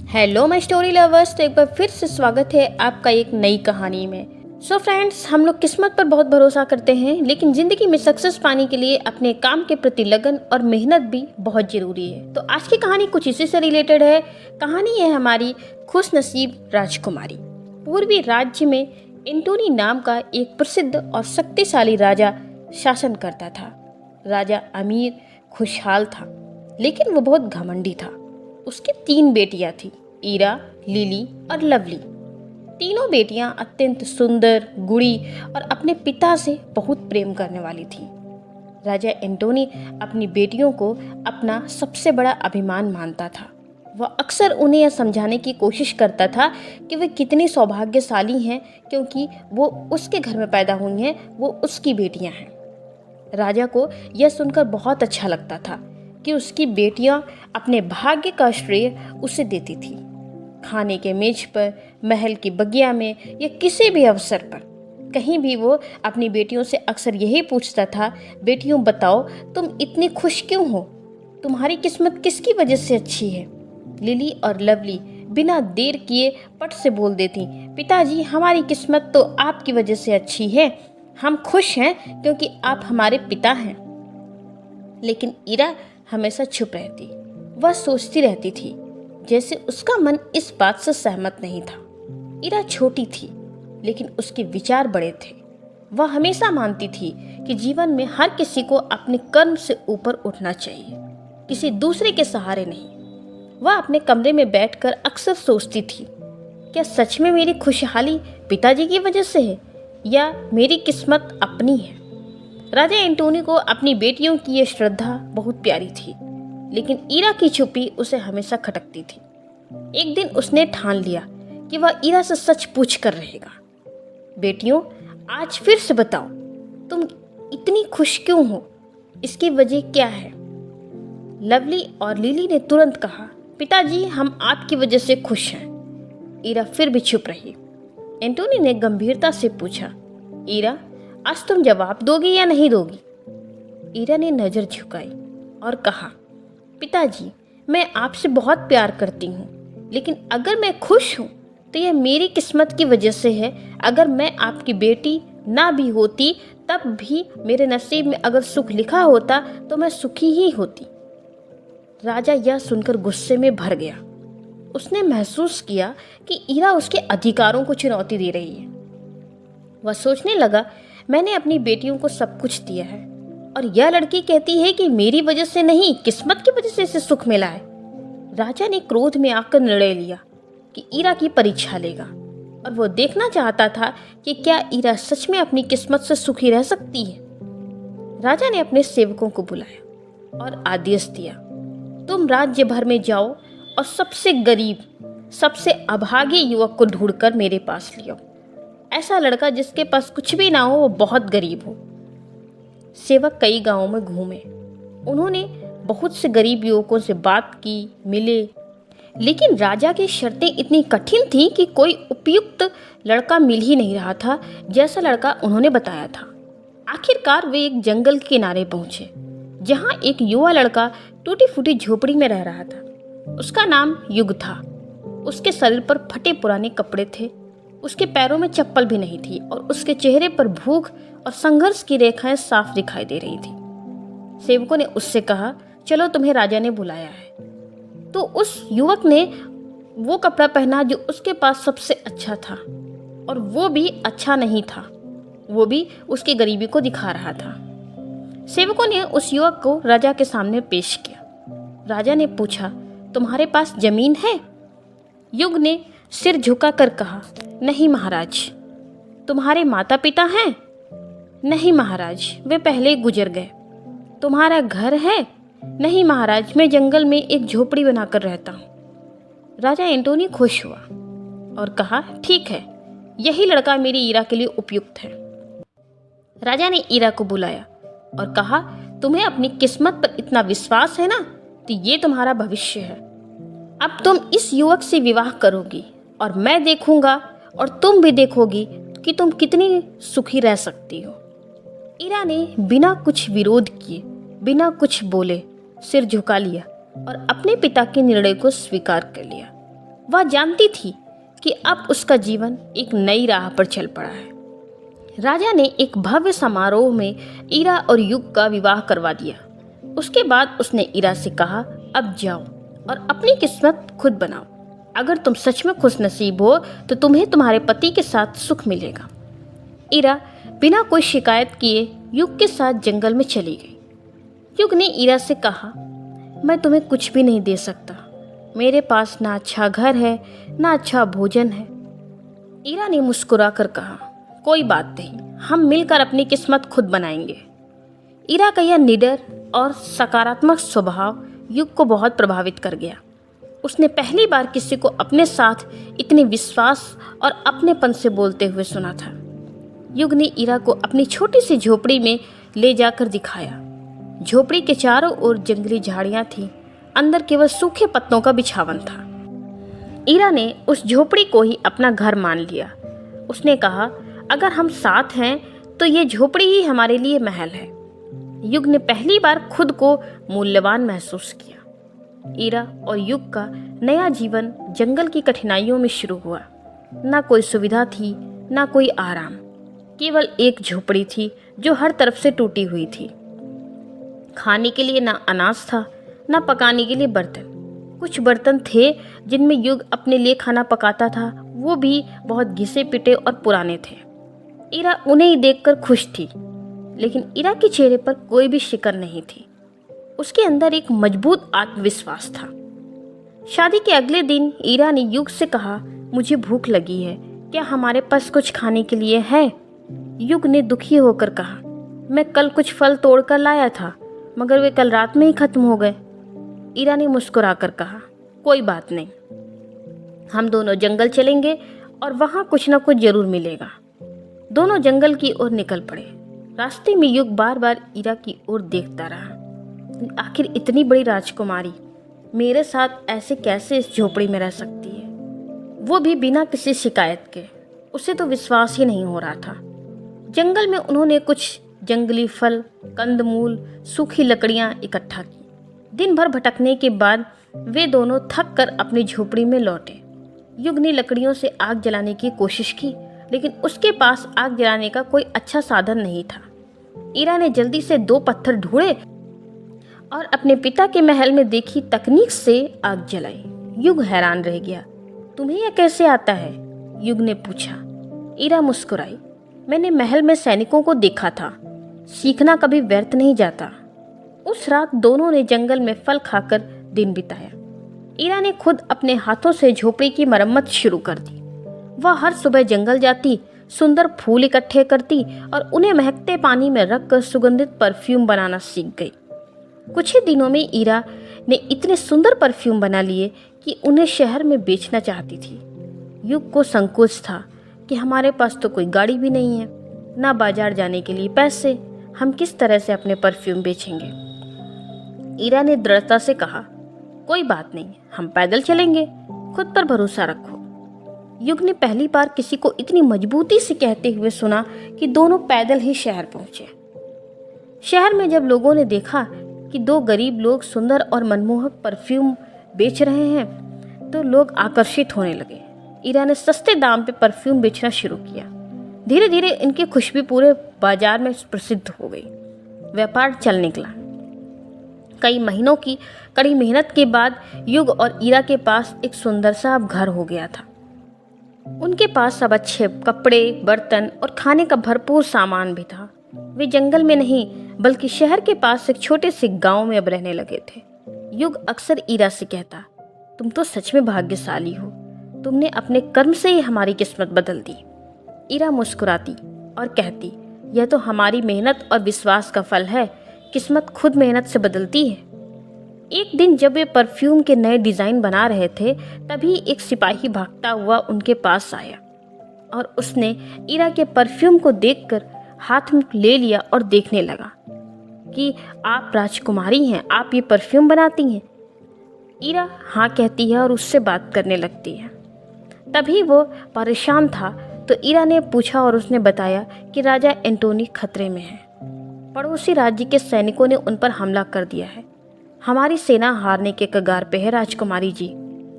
Hello my story lovers. तो एक बार फिर से स्वागत है आपका एक नई कहानी में। सो फ्रेंड्स, हम लोग किस्मत पर बहुत भरोसा करते हैं, लेकिन ज़िंदगी में सक्सेस पाने के लिए अपने काम के प्रति लगन और मेहनत भी बहुत ज़रूरी है। तो आज की कहानी कुछ इसी से रिलेटेड है। कहानी है हमारी खुशनसीब राजकुमारी। पूर्वी राज्य में एंटोनी नाम का एक प्रसिद्ध और शक्तिशाली राजा शासन करता था। राजा अमीर खुशहाल था, लेकिन वो बहुत घमंडी था। उसकी 3 बेटियां थीं, ईरा, लिली और लवली। तीनों बेटियां अत्यंत सुंदर, गुणी और अपने पिता से बहुत प्रेम करने वाली थीं। राजा एंटोनी अपनी बेटियों को अपना सबसे बड़ा अभिमान मानता था। वह अक्सर उन्हें यह समझाने की कोशिश करता था कि वे कितनी सौभाग्यशाली हैं, क्योंकि वो उसके घर में पैदा हुई हैं, वो उसकी बेटियां हैं। राजा को यह सुनकर बहुत अच्छा लगता था कि उसकी बेटियां अपने भाग्य का श्रेय उसे देती थी। खाने के मेज पर, महल की बगिया में या किसी भी अवसर पर कहीं भी वो अपनी बेटियों से अक्सर यही पूछता था, बेटियों बताओ, तुम इतनी खुश क्यों हो? तुम्हारी किस्मत किसकी वजह से अच्छी है? लिली और लवली बिना देर किए पट से बोल देती, पिताजी, हमारी किस्मत तो आपकी वजह से अच्छी है। हम खुश हैं क्योंकि आप हमारे पिता हैं। लेकिन ईरा हमेशा चुप रहती। वह सोचती रहती थी जैसे उसका मन इस बात से सहमत नहीं था। ईरा छोटी थी, लेकिन उसके विचार बड़े थे। वह हमेशा मानती थी कि जीवन में हर किसी को अपने कर्म से ऊपर उठना चाहिए, किसी दूसरे के सहारे नहीं। वह अपने कमरे में बैठकर अक्सर सोचती थी, क्या सच में मेरी खुशहाली पिताजी की वजह से है या मेरी किस्मत अपनी है? राजा एंटोनी को अपनी बेटियों की यह श्रद्धा बहुत प्यारी थी, लेकिन ईरा की चुप्पी उसे हमेशा खटकती थी। एक दिन उसने ठान लिया कि वह ईरा से सच पूछ कर रहेगा। बेटियों, आज फिर से बताओ, तुम इतनी खुश क्यों हो? इसकी वजह क्या है? लवली और लिली ने तुरंत कहा, पिताजी, हम आपकी वजह से खुश हैं। ईरा फिर भी चुप रही। एंटोनी ने गंभीरता से पूछा, ईरा, आज तुम जवाब दोगी या नहीं दोगी? ईरा ने नजर झुकाई और कहा, पिताजी, मैं आपसे बहुत प्यार करती हूँ, लेकिन अगर मैं खुश हूँ तो यह मेरी किस्मत की वजह से है। अगर मैं आपकी बेटी ना भी होती तब भी मेरे नसीब में अगर सुख लिखा होता तो मैं सुखी ही होती। राजा यह सुनकर गुस्से में भर गया। उसने महसूस किया कि ईरा उसके अधिकारों को चुनौती दे रही है। वह सोचने लगा, मैंने अपनी बेटियों को सब कुछ दिया है और यह लड़की कहती है कि मेरी वजह से नहीं, किस्मत की वजह से इसे सुख मिला है। राजा ने क्रोध में आकर निर्णय लिया कि ईरा की परीक्षा लेगा, और वो देखना चाहता था कि क्या ईरा सच में अपनी किस्मत से सुखी रह सकती है। राजा ने अपने सेवकों को बुलाया और आदेश दिया, तुम राज्य भर में जाओ और सबसे गरीब, सबसे अभागे युवक को ढूंढकर मेरे पास ले आओ। ऐसा लड़का जिसके पास कुछ भी ना हो, वो बहुत गरीब हो। सेवक कई गांवों में घूमे। उन्होंने बहुत से गरीब युवकों से बात की, मिले, लेकिन राजा की शर्तें इतनी कठिन थीं कि कोई उपयुक्त लड़का मिल ही नहीं रहा था, जैसा लड़का उन्होंने बताया था। आखिरकार वे एक जंगल के किनारे पहुंचे, जहां एक युवा लड़का टूटी फूटी झोपड़ी में रह रहा था। उसका नाम युग था। उसके शरीर पर फटे पुराने कपड़े थे, उसके पैरों में चप्पल भी नहीं थी और उसके चेहरे पर भूख और संघर्ष की रेखाएं साफ दिखाई दे रही थी। सेवकों ने उससे कहा, चलो, तुम्हें राजा ने बुलाया है। तो उस युवक ने वो कपड़ा पहना जो उसके पास सबसे अच्छा था, और वो भी अच्छा नहीं था, वो भी उसकी गरीबी को दिखा रहा था। सेवकों ने उस युवक को राजा के सामने पेश किया। राजा ने पूछा, तुम्हारे पास जमीन है? युग ने सिर झुकाकर कहा, नहीं महाराज। तुम्हारे माता पिता हैं? नहीं महाराज, वे पहले गुजर गए। तुम्हारा घर है? नहीं महाराज, मैं जंगल में एक झोपड़ी बनाकर रहता हूँ। राजा एंटोनी खुश हुआ और कहा, ठीक है, यही लड़का मेरी ईरा के लिए उपयुक्त है। राजा ने ईरा को बुलाया और कहा, तुम्हें अपनी किस्मत पर इतना विश्वास है ना, तो ये तुम्हारा भविष्य है। अब तुम इस युवक से विवाह करोगी और मैं देखूंगा और तुम भी देखोगी कि तुम कितनी सुखी रह सकती हो। ईरा ने बिना कुछ विरोध किए, बिना कुछ बोले सिर झुका लिया और अपने पिता के निर्णय को स्वीकार कर लिया। वह जानती थी कि अब उसका जीवन एक नई राह पर चल पड़ा है। राजा ने एक भव्य समारोह में ईरा और युग का विवाह करवा दिया। उसके बाद उसने ईरा से कहा, अब जाओ और अपनी किस्मत खुद बनाओ। अगर तुम सच में खुश नसीब हो तो तुम्हें तुम्हारे पति के साथ सुख मिलेगा। ईरा बिना कोई शिकायत किए युग के साथ जंगल में चली गई। युग ने ईरा से कहा, मैं तुम्हें कुछ भी नहीं दे सकता। मेरे पास ना अच्छा घर है, ना अच्छा भोजन है। ईरा ने मुस्कुरा कर कहा, कोई बात नहीं, हम मिलकर अपनी किस्मत खुद बनाएंगे। ईरा का यह निडर और सकारात्मक स्वभाव युग को बहुत प्रभावित कर गया। उसने पहली बार किसी को अपने साथ इतने विश्वास और अपनेपन से बोलते हुए सुना था। युग ने ईरा को अपनी छोटी सी झोपड़ी में ले जाकर दिखाया। झोपड़ी के चारों ओर जंगली झाड़ियां थीं, अंदर केवल सूखे पत्तों का बिछावन था। ईरा ने उस झोपड़ी को ही अपना घर मान लिया। उसने कहा, अगर हम साथ हैं तो ये झोपड़ी ही हमारे लिए महल है। युग ने पहली बार खुद को मूल्यवान महसूस किया। ईरा और युग का नया जीवन जंगल की कठिनाइयों में शुरू हुआ। ना कोई सुविधा थी, ना कोई आराम। केवल एक झोपड़ी थी जो हर तरफ से टूटी हुई थी। खाने के लिए ना अनाज था, ना पकाने के लिए बर्तन। कुछ बर्तन थे जिनमें युग अपने लिए खाना पकाता था, वो भी बहुत घिसे पिटे और पुराने थे। ईरा उन्हें ही देखकर खुश थी, लेकिन ईरा के चेहरे पर कोई भी शिकन नहीं थी। उसके अंदर एक मजबूत आत्मविश्वास था। शादी के अगले दिन ईरा ने युग से कहा, मुझे भूख लगी है, क्या हमारे पास कुछ खाने के लिए है? युग ने दुखी होकर कहा, मैं कल कुछ फल तोड़कर लाया था, मगर वे कल रात में ही खत्म हो गए। ईरा ने मुस्कुराकर कहा, कोई बात नहीं, हम दोनों जंगल चलेंगे और वहाँ कुछ ना कुछ जरूर मिलेगा। दोनों जंगल की ओर निकल पड़े। रास्ते में युग बार बार ईरा की ओर देखता रहा। आखिर इतनी बड़ी राजकुमारी मेरे साथ ऐसे कैसे इस झोपड़ी में रह सकती है, वो भी बिना किसी शिकायत के? उसे तो विश्वास ही नहीं हो रहा था। जंगल में उन्होंने कुछ जंगली फल, कंदमूल, सूखी लकड़ियां इकट्ठा की। दिन भर भटकने के बाद वे दोनों थक कर अपनी झोपड़ी में लौटे। युग ने लकड़ियों से आग जलाने की कोशिश की, लेकिन उसके पास आग जलाने का कोई अच्छा साधन नहीं था। ईरा ने जल्दी से 2 पत्थर ढूंढे और अपने पिता के महल में देखी तकनीक से आग जलाई। युग हैरान रह गया। तुम्हें यह कैसे आता है? युग ने पूछा। ईरा मुस्कुराई। मैंने महल में सैनिकों को देखा था, सीखना कभी व्यर्थ नहीं जाता। उस रात दोनों ने जंगल में फल खाकर दिन बिताया। ईरा ने खुद अपने हाथों से झोपड़ी की मरम्मत शुरू कर दी। वह हर सुबह जंगल जाती, सुंदर फूल इकट्ठे करती और उन्हें महकते पानी में रखकर सुगंधित परफ्यूम बनाना सीख गई। कुछ ही दिनों में ईरा ने इतने सुंदर परफ्यूम बना लिए कि उन्हें शहर में बेचना चाहती थी। युग को संकोच था कि हमारे पास तो कोई गाड़ी भी नहीं है, ना बाजार जाने के लिए पैसे, हम किस तरह से अपने परफ्यूम बेचेंगे? ईरा ने दृढ़ता से कहा, कोई बात नहीं, हम पैदल चलेंगे, खुद पर भरोसा रखो। युग ने पहली बार किसी को इतनी मजबूती से कहते हुए सुना कि दोनों पैदल ही शहर पहुंचे। शहर में जब लोगों ने देखा कि 2 गरीब लोग सुंदर और मनमोहक परफ्यूम बेच रहे हैं, तो लोग आकर्षित होने लगे। ईरा ने सस्ते दाम पे परफ्यूम बेचना शुरू किया। धीरे धीरे इनकी खुशबू पूरे बाजार में प्रसिद्ध हो गई। व्यापार चल निकला। कई महीनों की कड़ी मेहनत के बाद युग और ईरा के पास एक सुंदर सा घर हो गया था। उनके पास अब अच्छे कपड़े, बर्तन और खाने का भरपूर सामान भी था। वे जंगल में नहीं बल्कि शहर के पास एक छोटे से गांव में अब रहने लगे थे। युग अक्सर ईरा से कहता, तुम तो सच में भाग्यशाली हो, तुमने अपने कर्म से ही हमारी किस्मत बदल दी। ईरा मुस्कुराती और कहती, यह तो हमारी मेहनत और विश्वास का फल है, किस्मत खुद मेहनत से बदलती है। एक दिन जब वे परफ्यूम के नए डिज़ाइन बना रहे थे, तभी एक सिपाही भागता हुआ उनके पास आया और उसने ईरा के परफ्यूम को देखकर हाथ में ले लिया और देखने लगा कि आप राजकुमारी हैं, आप ये परफ्यूम बनाती हैं? ईरा हाँ कहती है और उससे बात करने लगती है। तभी वो परेशान था तो ईरा ने पूछा और उसने बताया कि राजा एंटोनी खतरे में है। पड़ोसी राज्य के सैनिकों ने उन पर हमला कर दिया है। हमारी सेना हारने के कगार पे है राजकुमारी जी,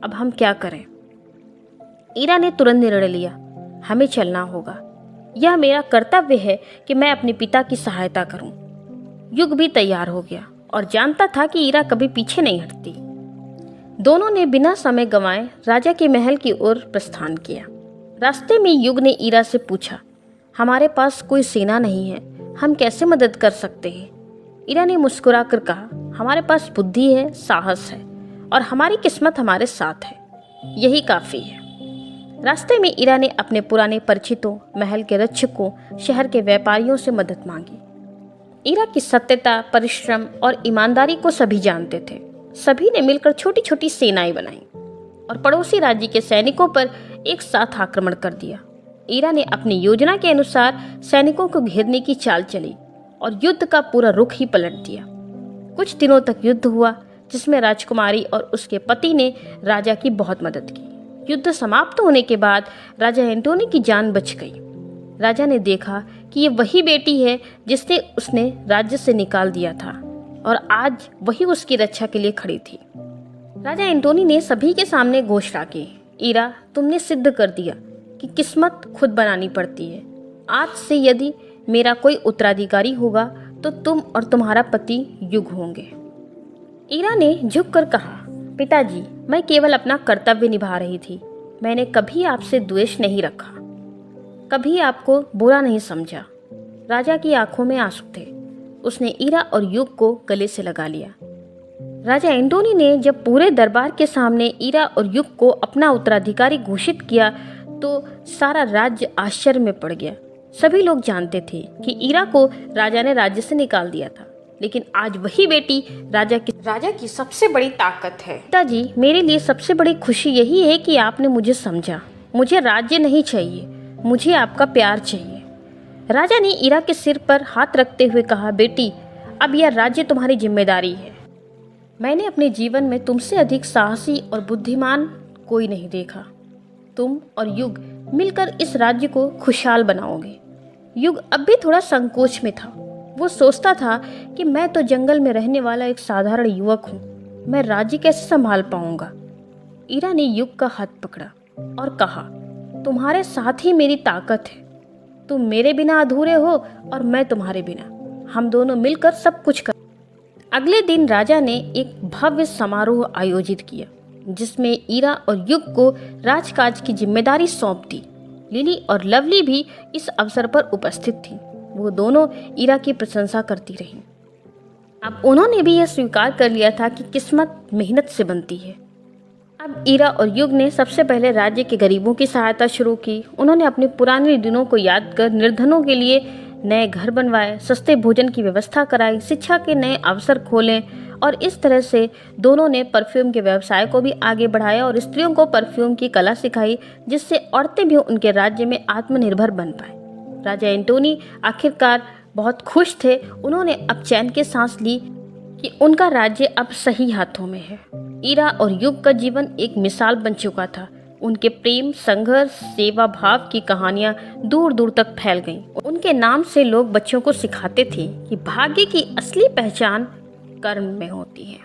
अब हम क्या करें? ईरा ने तुरंत निर्णय लिया, हमें चलना होगा। यह मेरा कर्तव्य है कि मैं अपने पिता की सहायता करूं। युग भी तैयार हो गया और जानता था कि ईरा कभी पीछे नहीं हटती। दोनों ने बिना समय गंवाए राजा के महल की ओर प्रस्थान किया। रास्ते में युग ने ईरा से पूछा, हमारे पास कोई सेना नहीं है, हम कैसे मदद कर सकते हैं? ईरा ने मुस्कुराकर कहा, हमारे पास बुद्धि है, साहस है और हमारी किस्मत हमारे साथ है, यही काफ़ी है। रास्ते में ईरा ने अपने पुराने परिचितों, महल के रक्षकों, शहर के व्यापारियों से मदद मांगी। ईरा की सत्यता, परिश्रम और ईमानदारी को सभी जानते थे। सभी ने मिलकर छोटी छोटी सेनाएं बनाई और पड़ोसी राज्य के सैनिकों पर एक साथ आक्रमण कर दिया। ईरा ने अपनी योजना के अनुसार सैनिकों को घेरने की चाल चली और युद्ध का पूरा रुख ही पलट दिया। कुछ दिनों तक युद्ध हुआ, जिसमें राजकुमारी और उसके पति ने राजा की बहुत मदद की। युद्ध समाप्त होने के बाद राजा एंटोनी की जान बच गई। राजा ने देखा कि ये वही बेटी है जिसने उसने राज्य से निकाल दिया था और आज वही उसकी रक्षा के लिए खड़ी थी। राजा एंटोनी ने सभी के सामने घोषणा की, ईरा, तुमने सिद्ध कर दिया कि किस्मत खुद बनानी पड़ती है। आज से यदि मेरा कोई उत्तराधिकारी होगा तो तुम और तुम्हारा पति युग होंगे। ईरा ने झुककर कहा, पिताजी, मैं केवल अपना कर्तव्य निभा रही थी। मैंने कभी आपसे द्वेष नहीं रखा, कभी आपको बुरा नहीं समझा। राजा की आंखों में आंसू थे। उसने ईरा और युग को गले से लगा लिया। राजा एंटोनी ने जब पूरे दरबार के सामने ईरा और युग को अपना उत्तराधिकारी घोषित किया तो सारा राज्य आश्चर्य में पड़ गया। सभी लोग जानते थे कि ईरा को राजा ने राज्य से निकाल दिया था, लेकिन आज वही बेटी राजा की सबसे बड़ी ताकत है। पिताजी, मेरे लिए सबसे बड़ी खुशी यही है कि आपने मुझे समझा। मुझे राज्य नहीं चाहिए, मुझे आपका प्यार चाहिए। राजा ने ईरा के सिर पर हाथ रखते हुए कहा, बेटी, अब यह राज्य तुम्हारी जिम्मेदारी है। मैंने अपने जीवन में तुमसे अधिक साहसी और बुद्धिमान कोई नहीं देखा। तुम और युग मिलकर इस राज्य को खुशहाल बनाओगे। युग अब भी थोड़ा संकोच में था। वो सोचता था कि मैं तो जंगल में रहने वाला एक साधारण युवक हूँ, मैं राज्य कैसे संभाल पाऊंगा। ईरा ने युग का हाथ पकड़ा और कहा, तुम्हारे साथ ही मेरी ताकत है। तुम मेरे बिना अधूरे हो और मैं तुम्हारे बिना। हम दोनों मिलकर सब कुछ कर। अगले दिन राजा ने एक भव्य समारोह आयोजित किया, जिसमें ईरा और युग को राजकाज की जिम्मेदारी सौंप दी। लिली और लवली भी इस अवसर पर उपस्थित थी। वो दोनों ईरा की प्रशंसा करती रहीं। अब उन्होंने भी यह स्वीकार कर लिया था कि किस्मत मेहनत से बनती है। अब ईरा और युग ने सबसे पहले राज्य के गरीबों की सहायता शुरू की। उन्होंने अपने पुराने दिनों को याद कर निर्धनों के लिए नए घर बनवाए, सस्ते भोजन की व्यवस्था कराई, शिक्षा के नए अवसर खोले और इस तरह से दोनों ने परफ्यूम के व्यवसाय को भी आगे बढ़ाया और स्त्रियों को परफ्यूम की कला सिखाई, जिससे औरतें भी उनके राज्य में आत्मनिर्भर बन पाए। राजा एंटोनी आखिरकार बहुत खुश थे। उन्होंने अब चैन की सांस ली कि उनका राज्य अब सही हाथों में है। ईरा और युग का जीवन एक मिसाल बन चुका था। उनके प्रेम, संघर्ष, सेवा भाव की कहानियां दूर दूर तक फैल गईं। उनके नाम से लोग बच्चों को सिखाते थे कि भाग्य की असली पहचान कर्म में होती है।